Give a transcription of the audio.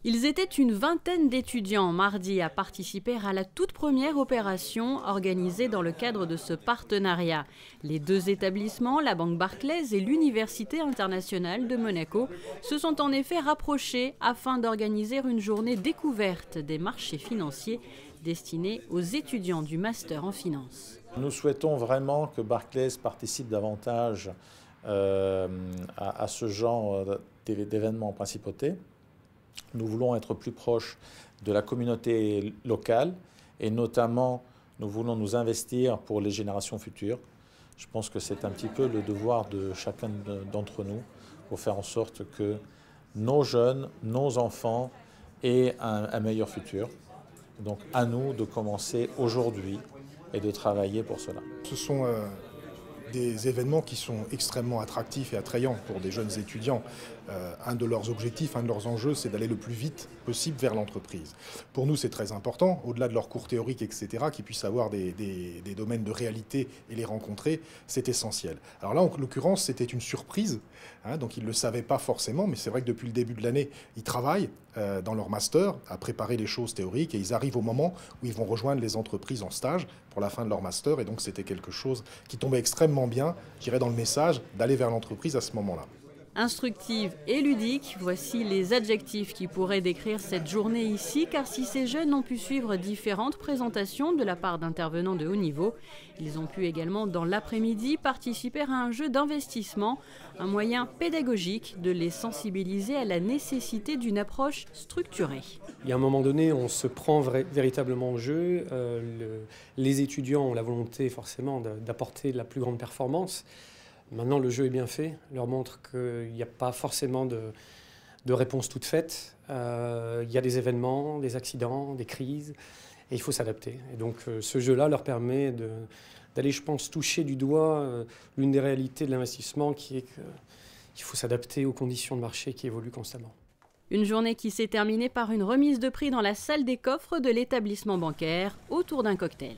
Ils étaient une vingtaine d'étudiants mardi à participer à la toute première opération organisée dans le cadre de ce partenariat. Les deux établissements, la Banque Barclays et l'Université internationale de Monaco, se sont en effet rapprochés afin d'organiser une journée découverte des marchés financiers destinée aux étudiants du master en finance. Nous souhaitons vraiment que Barclays participe davantage à ce genre d'événements en principauté. Nous voulons être plus proches de la communauté locale et notamment nous voulons nous investir pour les générations futures. Je pense que c'est un petit peu le devoir de chacun d'entre nous pour faire en sorte que nos jeunes, nos enfants aient un meilleur futur. Donc à nous de commencer aujourd'hui et de travailler pour cela. Ce sont des événements qui sont extrêmement attractifs et attrayants pour des jeunes étudiants. Un de leurs objectifs, un de leurs enjeux, c'est d'aller le plus vite possible vers l'entreprise. Pour nous, c'est très important, au-delà de leurs cours théoriques, etc., qu'ils puissent avoir des domaines de réalité et les rencontrer, c'est essentiel. Alors là, en l'occurrence, c'était une surprise, donc ils ne le savaient pas forcément, mais c'est vrai que depuis le début de l'année, ils travaillent dans leur master à préparer les choses théoriques et ils arrivent au moment où ils vont rejoindre les entreprises en stage pour la fin de leur master et donc c'était quelque chose qui tombait extrêmement bien, je dirais, dans le message d'aller vers l'entreprise à ce moment-là. Instructive et ludique, voici les adjectifs qui pourraient décrire cette journée ici, car si ces jeunes ont pu suivre différentes présentations de la part d'intervenants de haut niveau, ils ont pu également dans l'après-midi participer à un jeu d'investissement, un moyen pédagogique de les sensibiliser à la nécessité d'une approche structurée. Il y a un moment donné, on se prend véritablement au jeu, les étudiants ont la volonté forcément d'apporter la plus grande performance. Maintenant, le jeu est bien fait, leur montre qu'il n'y a pas forcément de réponse toute faite. Il y a des événements, des accidents, des crises, et il faut s'adapter. Et donc, ce jeu-là leur permet d'aller, je pense, toucher du doigt l'une des réalités de l'investissement, qui est qu'il faut s'adapter aux conditions de marché qui évoluent constamment. Une journée qui s'est terminée par une remise de prix dans la salle des coffres de l'établissement bancaire autour d'un cocktail.